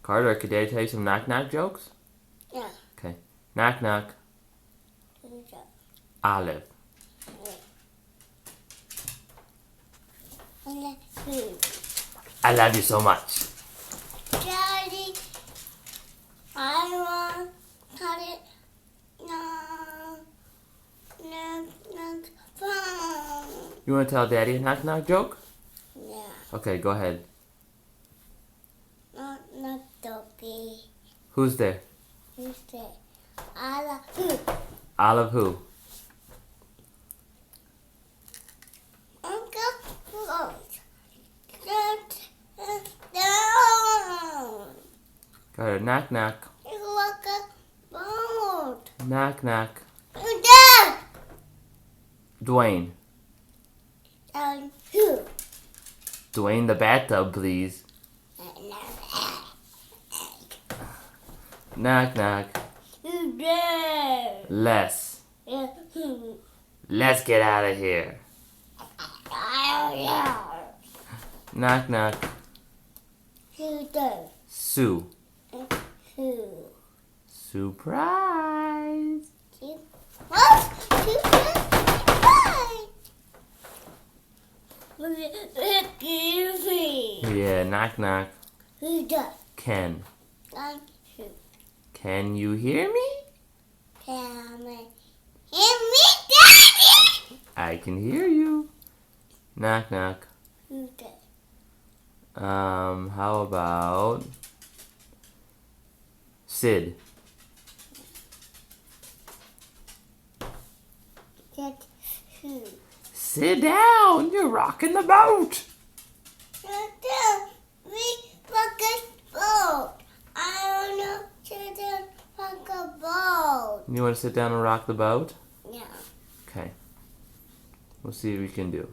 Carter, could Daddy tell you some knock-knock jokes? Yeah. Okay. Knock-knock. Olive. I love you so much. Daddy, I want cut it. No, phone. You want to tell Daddy a knock-knock joke? Yeah. Okay, go ahead. Not doggy. Who's there? Who's there? Who? Olive who? Uncle Rose. Down. Carter, knock-knock. You like a boat. Knock-knock. You down. Dwayne. Down who? Dwayne the bathtub, please. Knock-knock. You there? Les. Who? Let's get out of here. Knock-knock. Who there? Sue. Who? Surprise. What? Who? Yeah, knock-knock. Who there? Ken. Who? Can you hear me? Can me? Hear me, Daddy? I can hear you. Knock-knock. Who there? How about Sid? Get who? Sit down. You're rocking the boat. We rock a boat. I don't know. Sit down, rock a boat. You want to sit down and rock the boat? Yeah. Okay. We'll see what we can do.